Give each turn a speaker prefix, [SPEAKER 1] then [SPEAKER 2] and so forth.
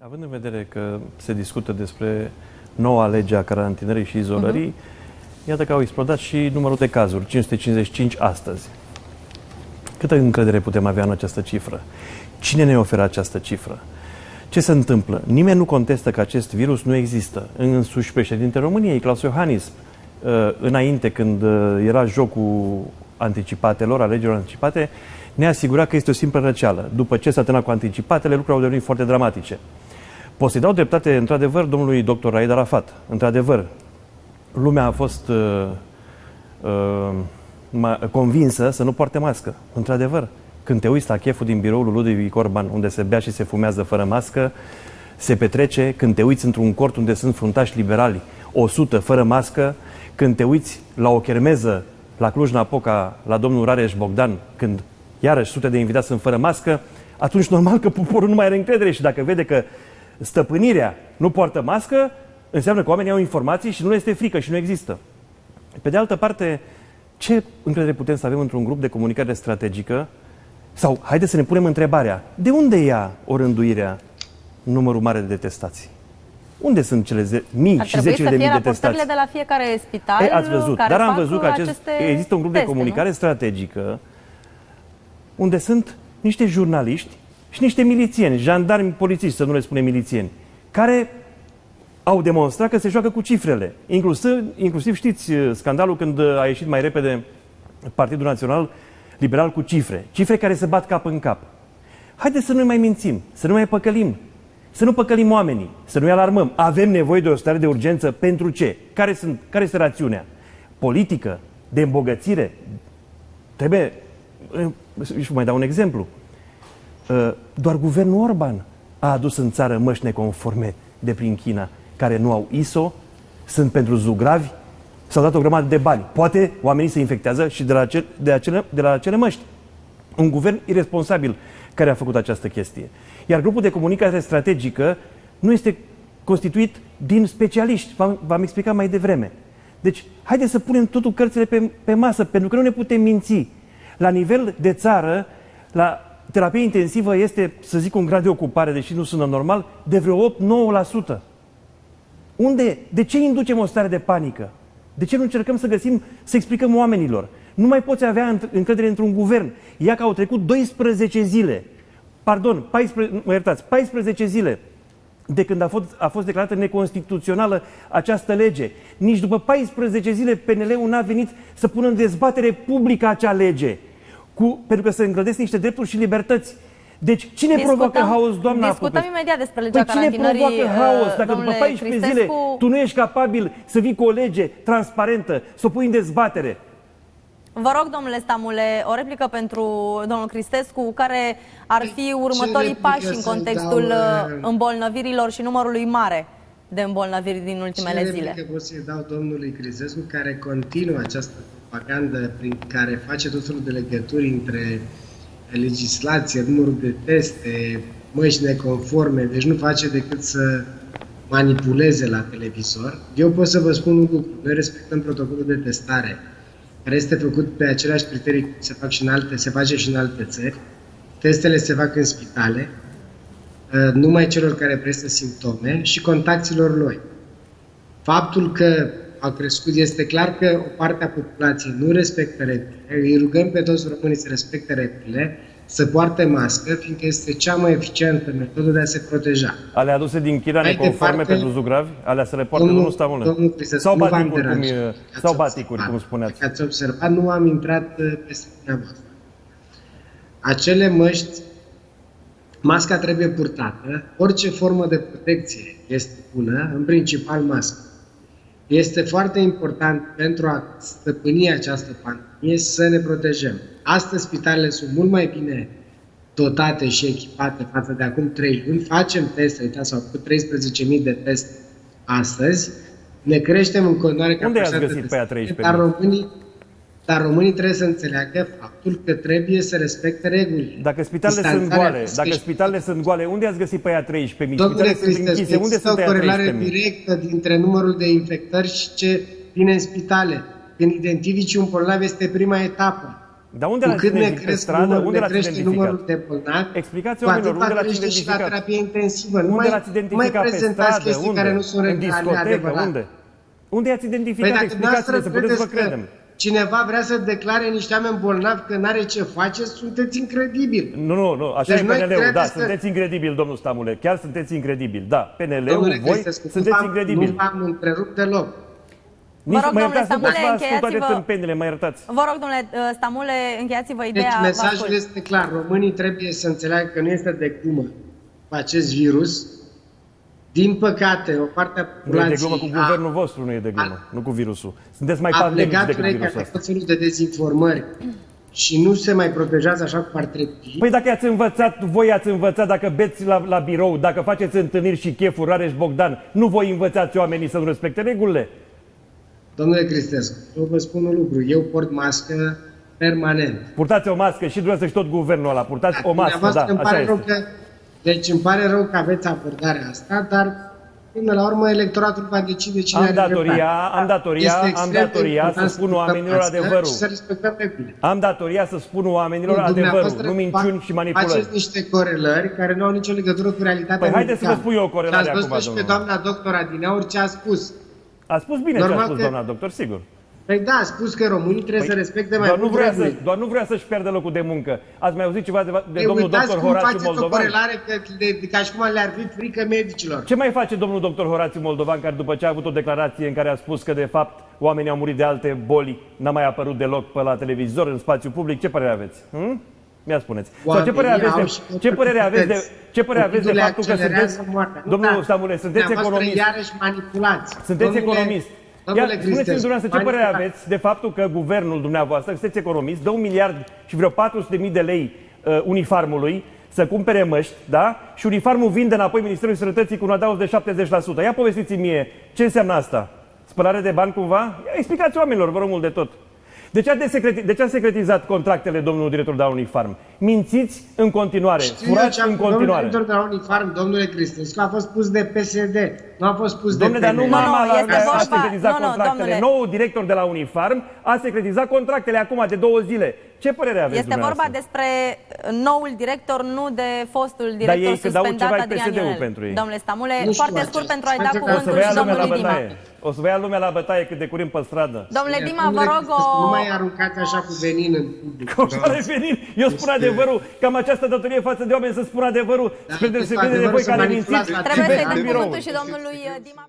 [SPEAKER 1] Având în vedere că se discută despre noua lege a carantinării și izolării, iată că au explodat și numărul de cazuri, 555 astăzi. Câtă încredere putem avea în această cifră? Cine ne oferă această cifră? Ce se întâmplă? Nimeni nu contestă că acest virus nu există. Însuși președintele României, Klaus Iohannis, înainte, când era jocul anticipatelor, alegerilor anticipate, ne-a asigurat că este o simplă răceală. După ce s-a terminat cu anticipatele, lucrurile au devenit foarte dramatice. Pot să-i dau dreptate, într-adevăr, domnului dr. Raed Arafat. Într-adevăr, lumea a fost convinsă să nu poarte mască. Într-adevăr, când te uiți la cheful din biroul lui Ludovic Orban, unde se bea și se fumează fără mască, se petrece. Când te uiți într-un cort unde sunt fruntași liberali, 100 fără mască, când te uiți la o chermeză la Cluj-Napoca, la domnul Rareș Bogdan, când iarăși sute de invitați sunt fără mască, atunci normal că poporul nu mai are încredere și dacă vede că stăpânirea nu poartă mască, înseamnă că oamenii au informații și nu le este frică și nu există. Pe de altă parte, ce încredere putem să avem într-un grup de comunicare strategică? Sau, haideți să ne punem întrebarea, de unde ia o rânduirea numărul mare de testați? Unde sunt cele mii și zecile de mii de testați?
[SPEAKER 2] de la fiecare spital.
[SPEAKER 1] Ați văzut, dar am văzut că există un grup de comunicare strategică unde sunt niște jurnaliști și niște milițieni, jandarmi, polițiști, să nu le spunem milițieni, care au demonstrat că se joacă cu cifrele. Inclusiv știți scandalul când a ieșit mai repede Partidul Național Liberal cu cifre. Cifre care se bat cap în cap. Haideți să nu mai mințim, să nu mai păcălim, să nu păcălim oamenii, să nu-i alarmăm. Avem nevoie de o stare de urgență pentru ce? Care este rațiunea? Politică? De îmbogățire? Trebuie... Și mai dau un exemplu. Doar guvernul Orban a adus în țară măști neconforme de prin China, care nu au ISO, sunt pentru zugravi, s-au dat o grămadă de bani. Poate oamenii se infectează și de la acele măști. Un guvern irresponsabil care a făcut această chestie. Iar grupul de comunicare strategică nu este constituit din specialiști. V-am explicat mai devreme. Deci, haideți să punem totul cărțile pe masă, pentru că nu ne putem minți. La nivel de țară, la terapie intensivă este, să zic, un grad de ocupare, deși nu sună normal, de vreo 8-9%. Unde? De ce inducem o stare de panică? De ce nu încercăm să explicăm oamenilor? Nu mai poți avea încredere într-un guvern. Ia că au trecut 12 zile, 14 zile de când a fost declarată neconstituțională această lege. Nici după 14 zile PNL-ul n-a venit să pună în dezbatere publică acea lege, pentru că se îngrădesc niște drepturi și libertăți. Deci cine provoacă haos, doamna Popescu?
[SPEAKER 2] Discutăm imediat despre legea
[SPEAKER 1] carantinării,
[SPEAKER 2] cine provoacă haos?
[SPEAKER 1] Dacă după 14 zile tu nu ești capabil să vii cu o lege transparentă, să o pui în dezbatere.
[SPEAKER 2] Vă rog, domnule Stamule, o replică pentru domnul Cristescu, care ar fi următorii pași în contextul îmbolnăvirilor și numărului mare de îmbolnăviri din ultimele zile.
[SPEAKER 3] Ce replică pot să-i dau domnului Cristescu, care continuă această propagandă prin care face tot felul de legături între legislație, numărul de teste, măști neconforme, deci nu face decât să manipuleze la televizor. Eu pot să vă spun un lucru, noi respectăm protocolul de testare, care este făcut pe aceleași criterii se face și în alte țări. Testele se fac în spitale, numai celor care prezintă simptome și contactilor lor. Faptul că au crescut, este clar că o parte a populației nu respectă regulile. Îi rugăm pe toți românii să respecte regulile, să poarte mască, fiindcă este cea mai eficientă metodă de a se proteja.
[SPEAKER 1] Ale aduse din China neconforme pentru zugravi? Alea să le poarte domnul Stamule? Sau baticuri, cum spuneați?
[SPEAKER 3] Ați observat, nu am intrat peste dumneavoastră. Acele măști, masca trebuie purtată, orice formă de protecție este bună, în principal masca. Este foarte important pentru a stăpâni această pandemie să ne protejăm. Astăzi spitalele sunt mult mai bine dotate și echipate față de acum 3 luni. Facem teste, uitați, s-au făcut 13.000 de teste astăzi. Ne creștem în continuare capacitatea.
[SPEAKER 1] Unde ați găsit pe aia 13.000?
[SPEAKER 3] Dar românii trebuie să înțeleagă faptul că trebuie să respecte regulile.
[SPEAKER 1] Dacă spitalele sunt goale, unde ați găsit pe aia 13.000? Spitalele sunt închise, unde sunt pe aia 13.000?
[SPEAKER 3] Există o corelare directă dintre numărul de infectări și ce vine în spitale. Când identifici un bolnav, este prima etapă.
[SPEAKER 1] Dar unde
[SPEAKER 3] cu
[SPEAKER 1] l-ați
[SPEAKER 3] cât ne
[SPEAKER 1] identificat pe
[SPEAKER 3] cresc
[SPEAKER 1] stradă?
[SPEAKER 3] numărul,
[SPEAKER 1] Unde
[SPEAKER 3] ne
[SPEAKER 1] l-ați
[SPEAKER 3] crește
[SPEAKER 1] identificat?
[SPEAKER 3] numărul de bolnavi,
[SPEAKER 1] Explicați
[SPEAKER 3] cu atât
[SPEAKER 1] oamenilor, unde
[SPEAKER 3] va
[SPEAKER 1] l-ați
[SPEAKER 3] crește și la
[SPEAKER 1] identificat?
[SPEAKER 3] terapie intensivă. Nu
[SPEAKER 1] Unde
[SPEAKER 3] mai,
[SPEAKER 1] l-ați
[SPEAKER 3] nu mai
[SPEAKER 1] identificat pe
[SPEAKER 3] prezentați
[SPEAKER 1] stradă?
[SPEAKER 3] chestii
[SPEAKER 1] Unde?
[SPEAKER 3] care nu sunt
[SPEAKER 1] În discotecă?
[SPEAKER 3] adevărate.
[SPEAKER 1] Unde? Unde i-ați
[SPEAKER 3] Păi
[SPEAKER 1] identificat?
[SPEAKER 3] dacă
[SPEAKER 1] Explicați-ne să putem să vă
[SPEAKER 3] credeți că
[SPEAKER 1] credem.
[SPEAKER 3] cineva vrea să declare niște oameni bolnavi că n-are ce face, sunteți incredibili.
[SPEAKER 1] Nu, așa
[SPEAKER 3] Deci
[SPEAKER 1] e
[SPEAKER 3] noi
[SPEAKER 1] PNL-ul, da,
[SPEAKER 3] credeți că-
[SPEAKER 1] sunteți incredibil, domnul Stamule, chiar sunteți incredibil, da, PNL-ul,
[SPEAKER 3] Domnule
[SPEAKER 1] voi
[SPEAKER 3] Cristescu,
[SPEAKER 1] sunteți
[SPEAKER 3] nu
[SPEAKER 1] incredibili.
[SPEAKER 3] v-am întrerupt deloc.
[SPEAKER 1] Nici,
[SPEAKER 2] rog,
[SPEAKER 1] mă
[SPEAKER 2] domnule
[SPEAKER 1] iertați, nu pot să
[SPEAKER 2] Stamule,
[SPEAKER 1] vă ascult toate
[SPEAKER 2] încheiați-vă-
[SPEAKER 1] tâmpenile, mă iertați.
[SPEAKER 2] Vă rog, domnule Stamule, încheiați-vă
[SPEAKER 3] Deci
[SPEAKER 2] ideea. vă
[SPEAKER 3] mesajul
[SPEAKER 2] ascult.
[SPEAKER 3] este clar. Românii trebuie să înțeleagă că nu este de glumă cu acest virus. Din păcate, o parte a
[SPEAKER 1] Nu e de
[SPEAKER 3] populației
[SPEAKER 1] glumă cu guvernul vostru, nu e de glumă, nu cu virusul. Sunteți mai
[SPEAKER 3] a
[SPEAKER 1] pandemici
[SPEAKER 3] plecat
[SPEAKER 1] decât
[SPEAKER 3] urechea
[SPEAKER 1] virusul
[SPEAKER 3] de
[SPEAKER 1] ăsta.
[SPEAKER 3] tot felul de dezinformări și nu se mai protejează așa cum ar trebui.
[SPEAKER 1] Păi dacă ați învățat, voi ați învățat, dacă beți la birou, dacă faceți întâlniri și chefuri, Rareș Bogdan, nu voi învățați oamenii să nu respecte regulile?
[SPEAKER 3] Domnule Cristescu, eu vă spun un lucru. Eu port mască permanent.
[SPEAKER 1] Purtați o mască și dumneavoastră și tot guvernul ăla, purtați o mască, da,
[SPEAKER 3] Dumneavoastră îmi
[SPEAKER 1] așa
[SPEAKER 3] pare rău
[SPEAKER 1] este.
[SPEAKER 3] că, deci îmi pare rău că aveți abordarea asta, dar până la urmă electoratul va decide cine
[SPEAKER 1] Am
[SPEAKER 3] are
[SPEAKER 1] datoria
[SPEAKER 3] dreptate. Este extrem de
[SPEAKER 1] să
[SPEAKER 3] important
[SPEAKER 1] spun
[SPEAKER 3] purtăm
[SPEAKER 1] oamenilor
[SPEAKER 3] mască
[SPEAKER 1] adevărul.
[SPEAKER 3] Și să respectăm regulile.
[SPEAKER 1] Am datoria să spun oamenilor adevărul,
[SPEAKER 3] Dumneavoastră
[SPEAKER 1] nu minciuni și manipulări.
[SPEAKER 3] Faceți niște corelări care nu au nicio legătură cu realitatea
[SPEAKER 1] Păi haideți să vă
[SPEAKER 3] medicală.
[SPEAKER 1] spun eu o corelare
[SPEAKER 3] Și ați
[SPEAKER 1] acum,
[SPEAKER 3] văzut și pe
[SPEAKER 1] domnule.
[SPEAKER 3] doamna doctor Adineaur ce a spus.
[SPEAKER 1] A spus bine ce a
[SPEAKER 3] Normal
[SPEAKER 1] spus
[SPEAKER 3] că-
[SPEAKER 1] doamna doctor, sigur.
[SPEAKER 3] Păi da, a spus că românii trebuie să respecte mai
[SPEAKER 1] Doar nu,
[SPEAKER 3] mult
[SPEAKER 1] vrea
[SPEAKER 3] regulile.
[SPEAKER 1] doar nu vrea să-și pierdă locul de muncă. Ați mai auzit ceva de
[SPEAKER 3] Păi
[SPEAKER 1] domnul
[SPEAKER 3] uitați
[SPEAKER 1] doctor
[SPEAKER 3] cum
[SPEAKER 1] Horațiu
[SPEAKER 3] faceți o
[SPEAKER 1] Moldovan?
[SPEAKER 3] corelare ca și cum le-ar fi frică medicilor.
[SPEAKER 1] Ce mai face domnul doctor Horațiu Moldovan, care după ce a avut o declarație în care a spus că de fapt oamenii au murit de alte boli, n-a mai apărut deloc pe la televizor, în spațiu public, ce părere aveți? Mi-a spuneți. Sau ce părere
[SPEAKER 3] Oamenii
[SPEAKER 1] aveți
[SPEAKER 3] au
[SPEAKER 1] de,
[SPEAKER 3] și
[SPEAKER 1] ce părere aveți de, ce părere aveți de
[SPEAKER 3] Copilul le
[SPEAKER 1] faptul că
[SPEAKER 3] accelerează
[SPEAKER 1] sunteți,
[SPEAKER 3] moartea. Nu,
[SPEAKER 1] domnul
[SPEAKER 3] da.
[SPEAKER 1] Stamule, sunteți
[SPEAKER 3] Dumneavoastră
[SPEAKER 1] economist.
[SPEAKER 3] iarăși manipulați.
[SPEAKER 1] Sunteți
[SPEAKER 3] Domnule-
[SPEAKER 1] economist. Ia,
[SPEAKER 3] Domnule
[SPEAKER 1] spuneți-mi
[SPEAKER 3] Cristescu,
[SPEAKER 1] dumneavoastră ce părere
[SPEAKER 3] manipulați.
[SPEAKER 1] aveți de faptul că guvernul dumneavoastră, că sunteți economist, dă 1 miliard și vreo 400.000 de lei unifarmului să cumpere măști, da? Și unifarmul vinde înapoi Ministerul Sănătății cu un adaos de 70%. Ia povestiți-mi mie, ce înseamnă asta? Spălare de bani cumva? Ia explicați oamenilor, vă rog mult de tot. De ce a secretizat contractele domnul director de la Unifarm? Mințiți în continuare, furați în continuare.
[SPEAKER 3] Domnul director de la Unifarm, domnule Cristescu, a fost pus de PSD, nu a fost pus
[SPEAKER 1] Domnule,
[SPEAKER 3] de
[SPEAKER 1] dar nu
[SPEAKER 3] PNL.
[SPEAKER 1] mama
[SPEAKER 2] Nu, este
[SPEAKER 1] a
[SPEAKER 2] vorba-
[SPEAKER 1] secretizat
[SPEAKER 2] nu,
[SPEAKER 1] contractele.
[SPEAKER 2] domnule.
[SPEAKER 1] Noul director de la Unifarm a secretizat contractele acum de 2 zile. Ce părere aveți
[SPEAKER 2] Este vorba
[SPEAKER 1] dumneavoastră?
[SPEAKER 2] despre noul director, nu de fostul
[SPEAKER 1] Dar
[SPEAKER 2] director
[SPEAKER 1] ei că dau
[SPEAKER 2] suspendat
[SPEAKER 1] ceva
[SPEAKER 2] Adrian
[SPEAKER 1] PSD-ul
[SPEAKER 2] Ionel.
[SPEAKER 1] pentru ei.
[SPEAKER 2] Domnule Stamule,
[SPEAKER 3] Nu știu
[SPEAKER 2] foarte
[SPEAKER 3] aceasta.
[SPEAKER 2] scurt pentru a-i da
[SPEAKER 3] Faceți-
[SPEAKER 1] O să
[SPEAKER 2] cuvântul
[SPEAKER 1] vă ia
[SPEAKER 2] și
[SPEAKER 1] lumea la
[SPEAKER 2] domnului Dima.
[SPEAKER 1] bătaie. O să vă ia lumea la bătaie cât de curând pe stradă.
[SPEAKER 2] Domnule Dima, vă
[SPEAKER 3] Domnule
[SPEAKER 2] rog
[SPEAKER 3] Cristescu, Nu
[SPEAKER 2] o...
[SPEAKER 3] mai aruncați așa cu venin în public.
[SPEAKER 1] Cum să revenim? Eu spun adevărul, că am această datorie față de oameni să spun adevărul, spre
[SPEAKER 3] este
[SPEAKER 1] deosebire de
[SPEAKER 3] adevărul
[SPEAKER 1] voi
[SPEAKER 3] să
[SPEAKER 1] care
[SPEAKER 3] manipulați
[SPEAKER 1] mințiți
[SPEAKER 3] la
[SPEAKER 1] și
[SPEAKER 2] Trebuie
[SPEAKER 1] beți
[SPEAKER 2] să-i
[SPEAKER 1] în
[SPEAKER 2] dăm
[SPEAKER 1] birou.
[SPEAKER 2] cuvântul și domnului Dima.